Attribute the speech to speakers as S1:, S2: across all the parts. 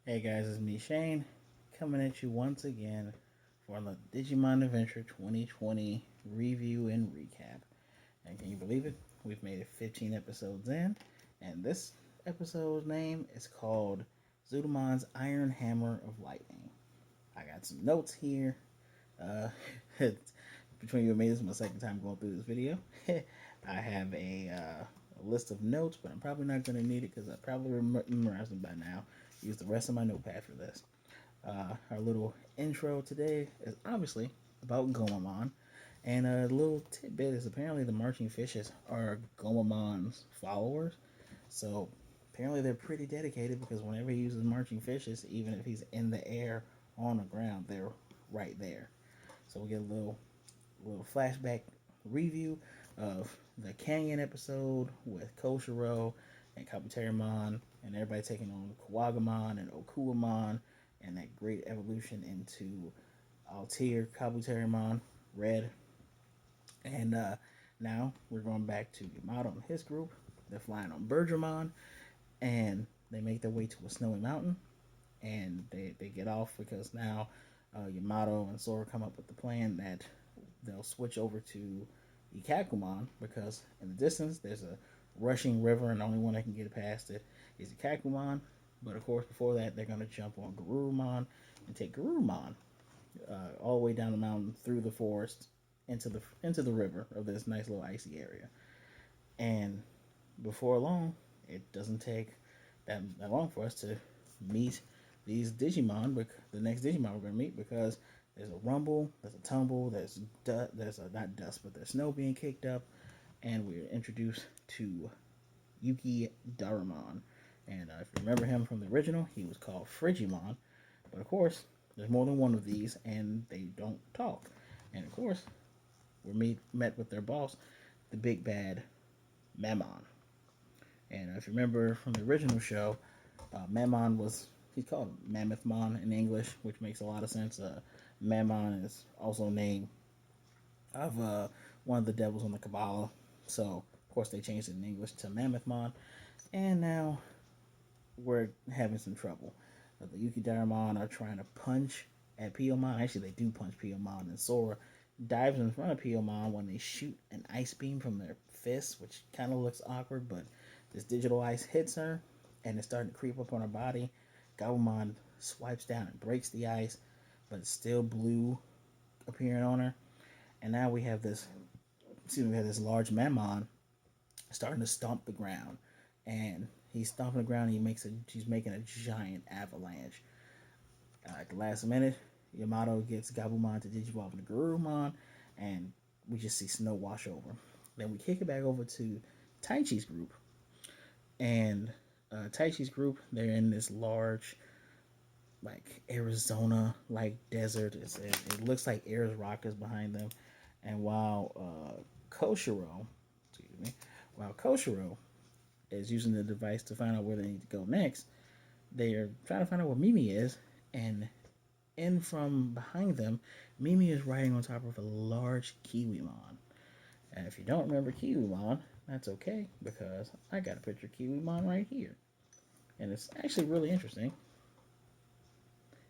S1: Hey guys, it's me Shane, coming at you once again for the Digimon Adventure 2020 review and recap. And can you believe it? We've made it 15 episodes in, and this episode's name is called Zootomon's Iron Hammer of Lightning. I got some notes here. Uh, between you and me, this is my second time going through this video. I have a list of notes, but I'm probably not going to need it because I probably memorized them by now. Use the rest of my notepad for this. Our little intro today is obviously about Gomamon, and a little tidbit is apparently the marching fishes are Gomamon's followers. So apparently they're pretty dedicated because whenever he uses marching fishes, even if he's in the air on the ground, they're right there. So we get a little flashback review of the Canyon episode with Koshiro and Kabuterimon and everybody taking on Kawagamon and Okuamon and that great evolution into Altair, Kabuterimon, Red. And now we're going back to Yamato and his group. They're flying on Bergermon and they make their way to a snowy mountain and they get off because now Yamato and Sora come up with the plan that they'll switch over to Ikkakumon because in the distance there's a rushing river and the only one that can get past it is Ikkakumon. But of course, before that, they're going to jump on Garurumon and take Garurumon all the way down the mountain through the forest into the river of this nice little icy area. And before long, it doesn't take that long for us to meet these Digimon, the next Digimon we're going to meet, because there's a rumble, there's a tumble, there's not dust, but there's snow being kicked up, and we're introduced to Yuki Daramon. And if you remember him from the original, he was called Frigimon. But of course, there's more than one of these, and they don't talk. And of course, we're met with their boss, the big bad Mammon. And if you remember from the original show, Mammon he's called Mammothmon in English, which makes a lot of sense. Mammon is also named of one of the devils on the Kabbalah. So, of course, they changed it in English to Mammothmon. And now we're having some trouble. The Yuki Daramon are trying to punch at Piyomon. Actually, they do punch Piyomon, and Sora dives in front of Piyomon when they shoot an ice beam from their fists, which kind of looks awkward, but this digital ice hits her, and it's starting to creep up on her body. Gabumon swipes down and breaks the ice, but it's still blue appearing on her. And now we have this large Mammon starting to stomp the ground. And he's stomping the ground and he's making a giant avalanche. At the last minute, Yamato gets Gabumon to Digivolve into Garurumon, and we just see snow wash over. Then we kick it back over to Taichi's group. And Taichi's group, they're in this large, like Arizona-like desert. It looks like Ayers Rock is behind them. And while Koshiro is using the device to find out where they need to go next, they are trying to find out where Mimi is, and in from behind them, Mimi is riding on top of a large Kiwimon. And if you don't remember Kiwimon, that's okay, because I got a picture of Kiwimon right here. And it's actually really interesting.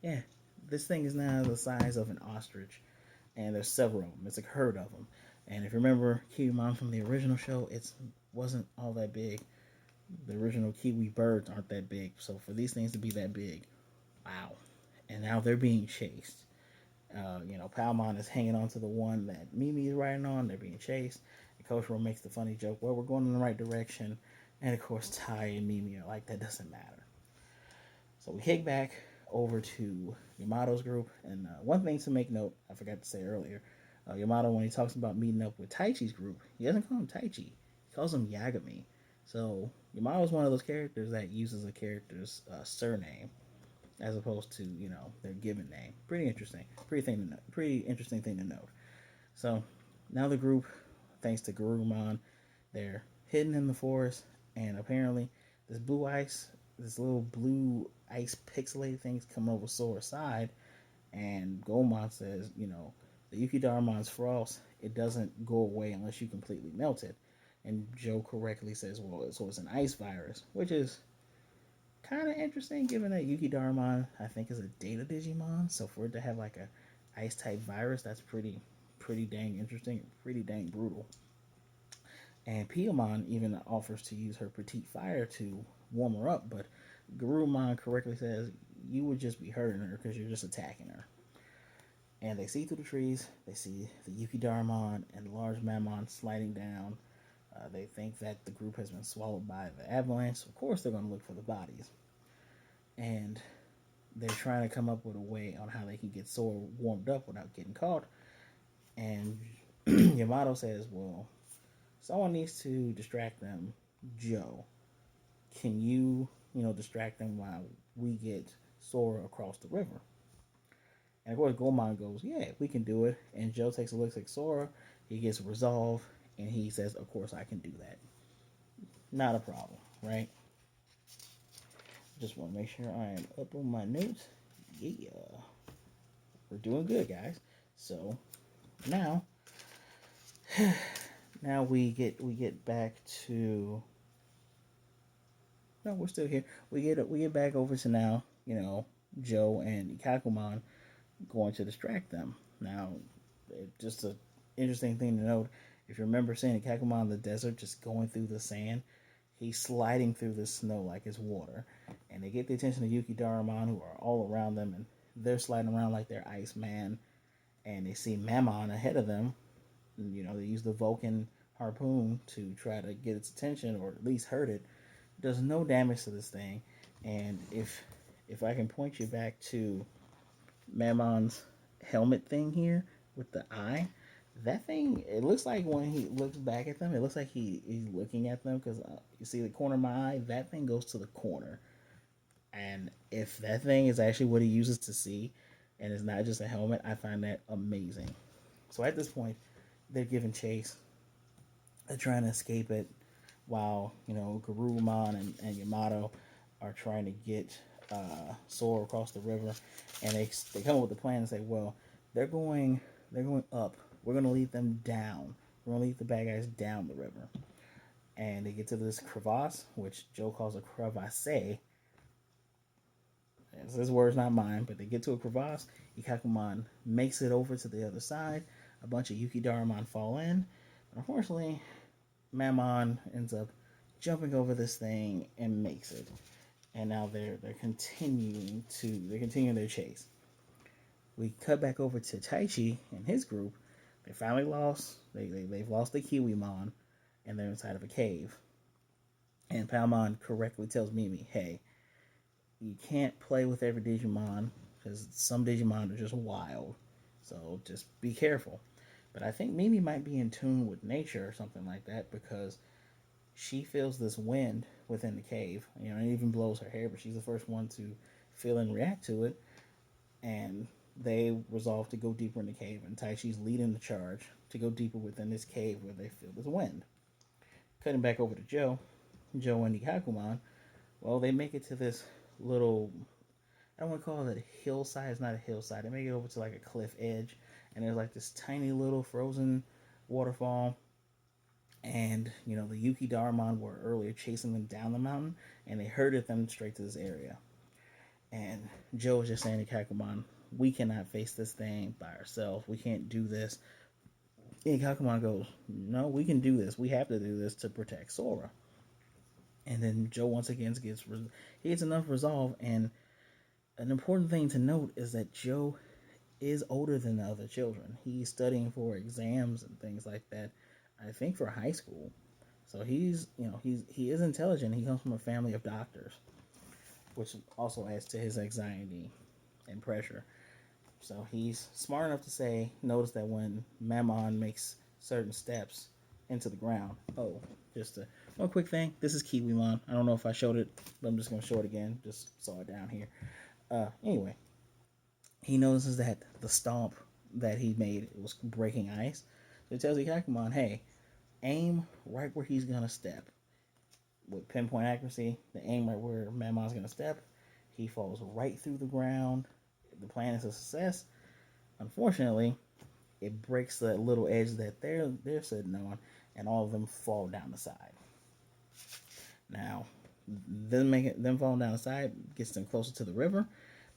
S1: Yeah, this thing is now the size of an ostrich, and there's several of them. It's a herd of them. And if you remember Kiwimon from the original show, it wasn't all that big. The original Kiwi birds aren't that big, so for these things to be that big, wow. And now they're being chased. Palmon is hanging on to the one that Mimi is riding on. They're being chased. And Koshiro makes the funny joke, well, we're going in the right direction. And of course, Tai and Mimi are like, that doesn't matter. So we kick back over to Yamato's group. And one thing to make note, I forgot to say earlier, Yamato, when he talks about meeting up with Taichi's group, he doesn't call him Taichi. He calls him Yagami. So Yamato is one of those characters that uses a character's surname as opposed to their given name. Pretty interesting. Pretty interesting thing to note. So now the group, thanks to Garurumon, they're hidden in the forest, and apparently this little blue ice pixelated thing's coming over Sora's side, and Goemon says, the Yuki Daramon's frost, it doesn't go away unless you completely melt it. And Joe correctly says, well, so it's an ice virus, which is kind of interesting given that Yukidaramon, I think, is a data Digimon. So for it to have like a ice type virus, that's pretty dang interesting, pretty dang brutal. And Piamon even offers to use her petite fire to warm her up, but Garurumon correctly says you would just be hurting her because you're just attacking her. And they see through the trees, they see the Yukidaramon and large Mammon sliding down. They think that the group has been swallowed by the avalanche. So of course, they're going to look for the bodies. And they're trying to come up with a way on how they can get Sora warmed up without getting caught. And Yamato says, well, someone needs to distract them. Joe, can distract them while we get Sora across the river? And of course, Goemon goes, yeah, we can do it. And Joe takes a look at Sora. He gets resolve, and he says, of course, I can do that. Not a problem, right? Just want to make sure I am up on my notes. Yeah, we're doing good, guys. So now, now we get back to. No, we're still here. We get back over to now. Joe and Ikkakumon going to distract them. Now, just an interesting thing to note. If you remember seeing Ikkakumon in the desert, just going through the sand, he's sliding through the snow like it's water. And they get the attention of Yukidaramon, who are all around them, and they're sliding around like they're Iceman. And they see Mammon ahead of them. And, they use the Vulcan harpoon to try to get its attention, or at least hurt it. Does no damage to this thing. And if I can point you back to Mammon's helmet thing here with the eye, that thing, it looks like when he looks back at them, it looks like he's looking at them because you see the corner of my eye, that thing goes to the corner. And if that thing is actually what he uses to see and it's not just a helmet, I find that amazing. So at this point, they're giving chase. They're trying to escape it while, Garurumon and Yamato are trying to get Sora across the river. And they come up with a plan and say, well, they're going up. We're going to lead them down. We're going to lead the bad guys down the river. And they get to this crevasse, which Joe calls a crevasse. This word's not mine, but they get to a crevasse. Ikkakumon makes it over to the other side. A bunch of Yukidaramon fall in. But unfortunately, Mammon ends up jumping over this thing and makes it. And now they're continuing their chase. We cut back over to Taichi and his group. They finally lost. They've lost the Kiwimon, and they're inside of a cave. And Palmon correctly tells Mimi, hey, you can't play with every Digimon because some Digimon are just wild. So just be careful. But I think Mimi might be in tune with nature or something like that because she feels this wind within the cave. It even blows her hair, but she's the first one to feel and react to it. And they resolve to go deeper in the cave, and Taichi's leading the charge to go deeper within this cave where they feel this wind. Cutting back over to Joe and Ikkakumon, well, they make it to this little, I don't want to call it a hillside. It's not a hillside. They make it over to like a cliff edge, and there's like this tiny little frozen waterfall. And, the Yukidaramon were earlier chasing them down the mountain, and they herded them straight to this area. And Joe was just saying to Kakumon, we cannot face this thing by ourselves. We can't do this. And Kakumon goes, no, we can do this. We have to do this to protect Sora. And then Joe once again gets enough resolve. And an important thing to note is that Joe is older than the other children. He's studying for exams and things like that. I think for high school. So he is intelligent. He comes from a family of doctors, which also adds to his anxiety and pressure. So he's smart enough to notice that when Mammon makes certain steps into the ground. Oh, just one quick thing. This is Kiwimon. I don't know if I showed it, but I'm just going to show it again. Just saw it down here. Anyway, he notices that the stomp that he made was breaking ice. So he tells Ikkakumon, hey, aim right where he's going to step. With pinpoint accuracy, the aim right where Mammon's going to step. He falls right through the ground. The plan is a success. Unfortunately, it breaks the little edge that they're sitting on, and all of them fall down the side. Now, them falling down the side gets them closer to the river.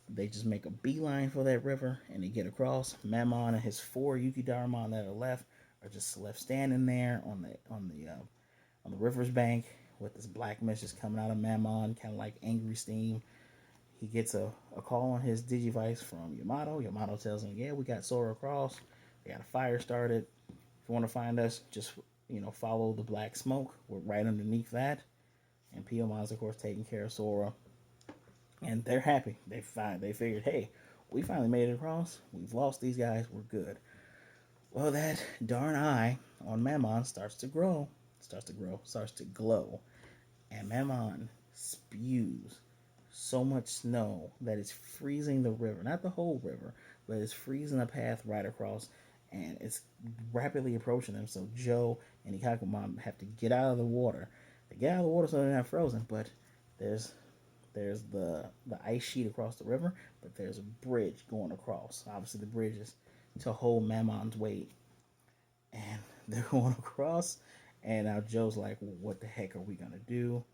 S1: They just make a beeline for that river and they get across. Mammon and his four Yukidaramon that are left are just left standing there on the river's bank with this black mist just coming out of Mammon, kind of like angry steam. He gets a call on his Digivice from Yamato. Yamato tells him, "Yeah, we got Sora across. We got a fire started. If you want to find us, just follow the black smoke. We're right underneath that." And Piyomon's of course taking care of Sora, and they're happy. They figured, hey, we finally made it across. We've lost these guys. We're good. Well, that darn eye on Mammon starts to glow, and Mammon spews so much snow that it's freezing the river. Not the whole river, but it's freezing a path right across, and it's rapidly approaching them. So Joe and Ikkakumon have to get out of the water. They get out of the water so they're not frozen, but there's the ice sheet across the river, but there's a bridge going across. Obviously, the bridge is to hold Mammon's weight, and they're going across. And now Joe's like, well, "What the heck are we gonna do?"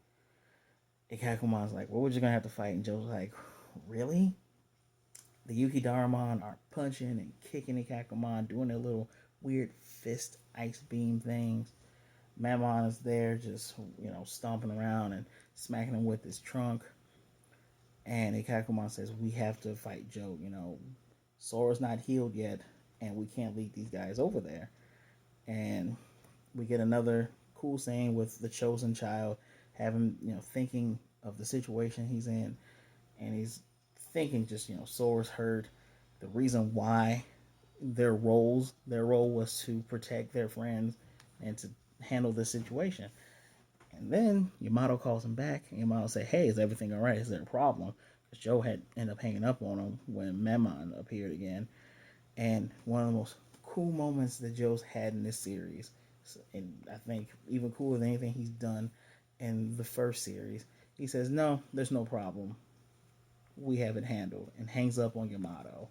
S1: Ikkakumon's like, "Well, we're just gonna have to fight." And Joe's like, "Really?" The Yukidaramon are punching and kicking Ikkakumon, doing their little weird fist ice beam things. Mammon is there, just stomping around and smacking him with his trunk. And Ikkakumon says, "We have to fight Joe. Sora's not healed yet, and we can't lead these guys over there." And we get another cool scene with the chosen child having, thinking of the situation he's in, and he's thinking just, Sora's hurt. The reason why their role was to protect their friends and to handle this situation. And then Yamato calls him back, and Yamato say, "Hey, is everything all right? Is there a problem?" Because Joe had ended up hanging up on him when Mammon appeared again. And one of the most cool moments that Joe's had in this series, and I think even cooler than anything he's done in the first series, he says, "No, there's no problem. We have it handled," and hangs up on Yamato.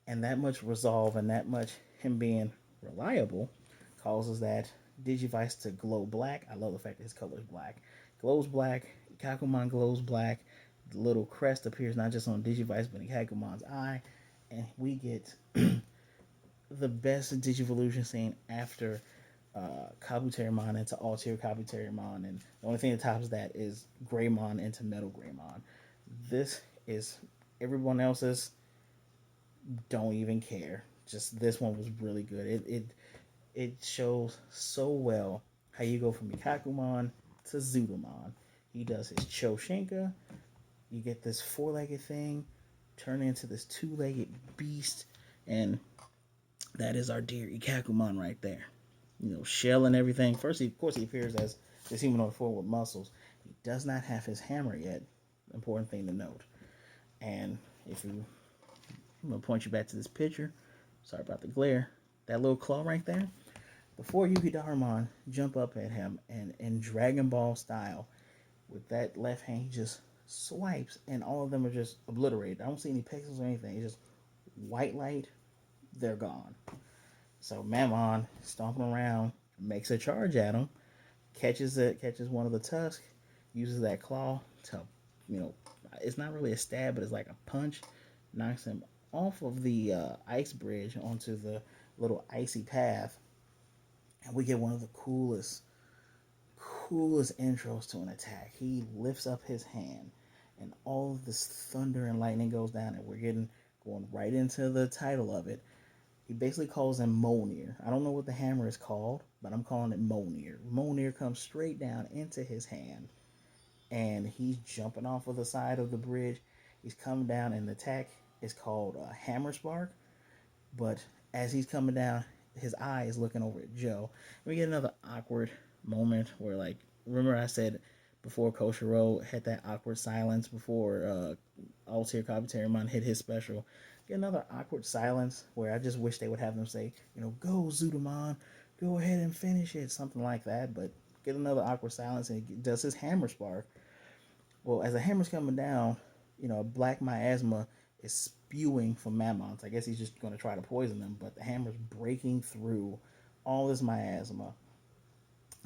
S1: And that much resolve and that much him being reliable causes that Digivice to glow black. I love the fact that his color is black. Glows black. Kakumon glows black. The little crest appears not just on Digivice but in Kakumon's eye. And we get the best Digivolution scene after Kabuterimon into Altier Kabuterimon. And the only thing that tops that is Greymon into Metal Greymon. This is everyone else's don't even care. Just this one was really good. It shows so well how you go from Ikkakumon to Zudomon. He does his Choshinka. You get this four-legged thing turn into this two-legged beast, and that is our dear Ikkakumon right there. Shell and everything. First, of course, he appears as this humanoid form with muscles. He does not have his hammer yet. Important thing to note. And I'm gonna point you back to this picture. Sorry about the glare. That little claw right there. Before Yukidaramon jump up at him and in Dragon Ball style, with that left hand, he just swipes, and all of them are just obliterated. I don't see any pixels or anything. It's just white light. They're gone. So Mammon stomping around, makes a charge at him, catches one of the tusks, uses that claw to, it's not really a stab, but it's like a punch, knocks him off of the ice bridge onto the little icy path, and we get one of the coolest intros to an attack. He lifts up his hand, and all of this thunder and lightning goes down, and we're going right into the title of it. He basically calls him Monir. I don't know what the hammer is called, but I'm calling it Monir. Monir comes straight down into his hand, and he's jumping off of the side of the bridge. He's coming down, and the attack is called Hammer Spark. But as he's coming down, his eye is looking over at Joe. And we get another awkward moment where, like, remember I said before Koshiro had that awkward silence before Altier Kabuterimon hit his special. Get another awkward silence where I just wish they would have them say, "Go Zootomon, go ahead and finish it," something like that. But get another awkward silence, and he does his hammer spark. Well, as the hammer's coming down, black miasma is spewing from Mammon. So I guess he's just going to try to poison them, but the hammer's breaking through all this miasma.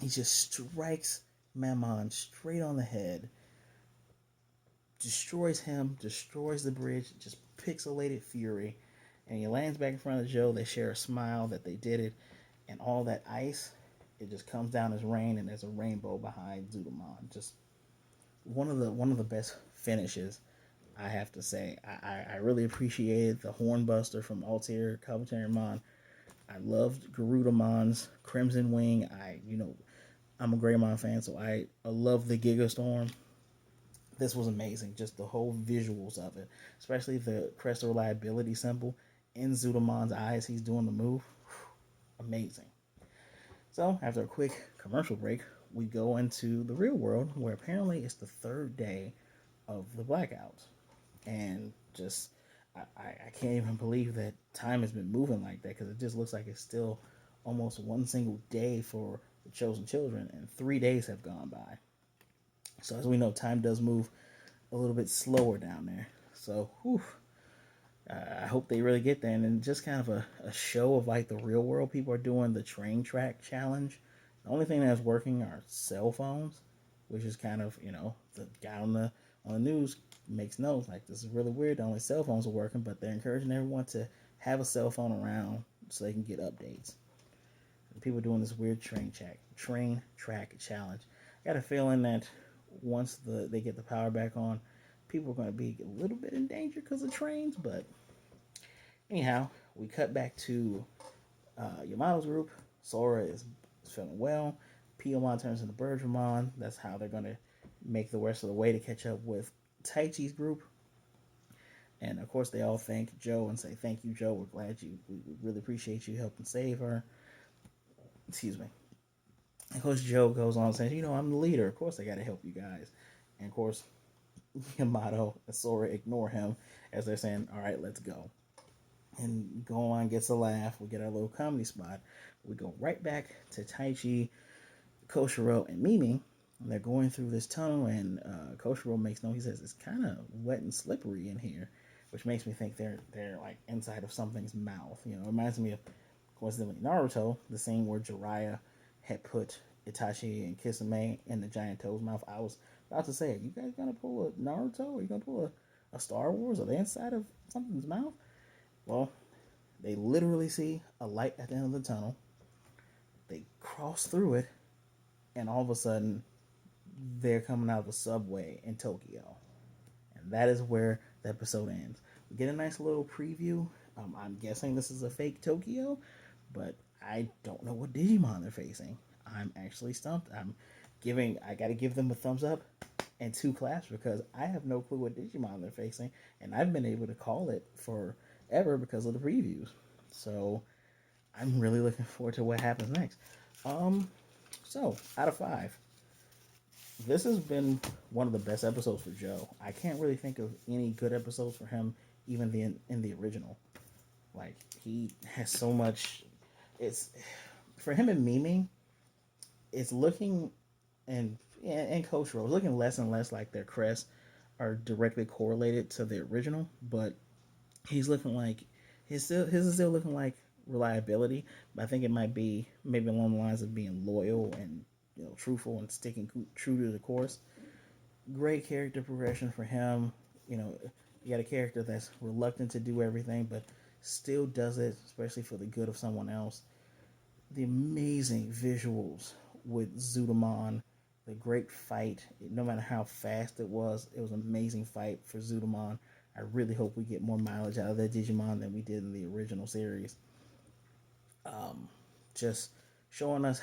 S1: He just strikes Mammon straight on the head, destroys him, destroys the bridge, just pixelated fury. And he lands back in front of Joe. They share a smile that they did it, and all that ice, it just comes down as rain, and there's a rainbow behind Zudomon. Just one of the best finishes, I have to say. I really appreciated the Hornbuster from Altair Mon. I loved Garudamon's Crimson Wing. I'm a Greymon fan, so I love the Giga Storm. This was amazing. Just the whole visuals of it, especially the crest of reliability symbol in Zootomon's eyes. He's doing the move. Amazing. So after a quick commercial break, we go into the real world where apparently it's the third day of the blackouts, and just I can't even believe that time has been moving like that, because it just looks like it's still almost one single day for the chosen children, and 3 days have gone by. So as we know, time does move a little bit slower down there. So, I hope they really get there. And then just kind of a show of like the real world. People are doing the train track challenge. The only thing that's working are cell phones, which is kind of, the guy on the news makes notes like, this is really weird. The only cell phones are working, but they're encouraging everyone to have a cell phone around so they can get updates. And people doing this weird train track challenge. I got a feeling that once they get the power back on, people are going to be a little bit in danger because of trains. But anyhow, we cut back to Yamato's group. Sora is feeling well. Piyomon turns into Birdramon. That's how they're going to make the rest of the way to catch up with Taichi's group. And of course, they all thank Joe and say, "Thank you, Joe. We really appreciate you helping save her." Excuse me. Of course, Joe goes on saying, "I'm the leader. Of course, I got to help you guys." And of course, Yamato and Sora ignore him as they're saying, "All right, let's go." And Gohan gets a laugh. We get our little comedy spot. We go right back to Taichi, Koshiro, and Mimi. And they're going through this tunnel, and Koshiro makes note. He says it's kind of wet and slippery in here, which makes me think they're like inside of something's mouth. It reminds me of, coincidentally, Naruto, the scene where Jiraiya had put Itachi and Kisame in the giant toad's mouth. I was about to say, are you guys gonna pull a Naruto? Are you gonna pull a Star Wars? Are they inside of something's mouth? Well, they literally see a light at the end of the tunnel. They cross through it, and all of a sudden, they're coming out of a subway in Tokyo. And that is where the episode ends. We get a nice little preview. I'm guessing this is a fake Tokyo, but I don't know what Digimon they're facing. I'm actually stumped. I gotta give them a thumbs up and 2 claps, because I have no clue what Digimon they're facing, and I've been able to call it forever because of the previews. So I'm really looking forward to what happens next. So out of 5, this has been one of the best episodes for Joe. I can't really think of any good episodes for him, even in the original. Like, he has so much. It's for him and Mimi. It's looking, and Coach Rose looking less and less like their crests are directly correlated to the original. But he's looking like his is still looking like reliability. But I think it might be maybe along the lines of being loyal and truthful and sticking true to the course. Great character progression for him. You got a character that's reluctant to do everything, but still does it, especially for the good of someone else. The amazing visuals with Zootomon, the great fight. No matter how fast it was an amazing fight for Zootomon. I really hope we get more mileage out of that Digimon than we did in the original series. Just showing us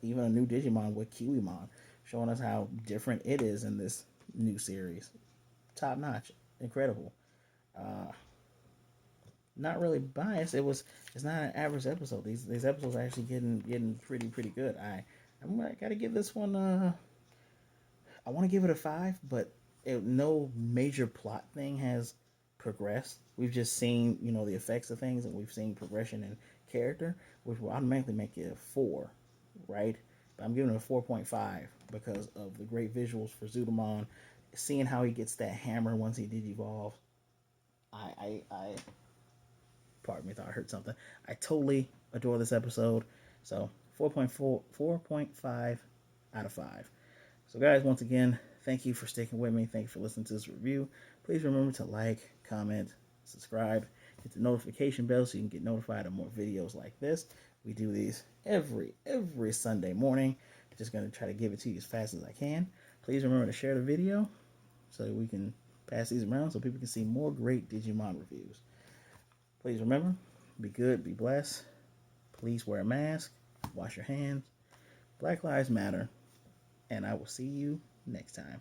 S1: even a new Digimon with Kiwimon, showing us how different it is in this new series. Top notch, incredible. Not really biased. It's not an average episode. These episodes are actually getting pretty good. I gotta give this one. I want to give it a 5, but no major plot thing has progressed. We've just seen the effects of things, and we've seen progression in character, which will automatically make it a 4, right? But I'm giving it a 4.5 because of the great visuals for Zudomon, seeing how he gets that hammer once he digivolves. I pardon me, I thought I heard something. I totally adore this episode. So 4.4, 4.5 out of 5. So, guys, once again, thank you for sticking with me. Thank you for listening to this review. Please remember to like, comment, subscribe, hit the notification bell so you can get notified of more videos like this. We do these every Sunday morning. Just going to try to give it to you as fast as I can. Please remember to share the video so we can pass these around so people can see more great Digimon reviews. Please remember, be good, be blessed. Please wear a mask, wash your hands. Black Lives Matter. And I will see you next time.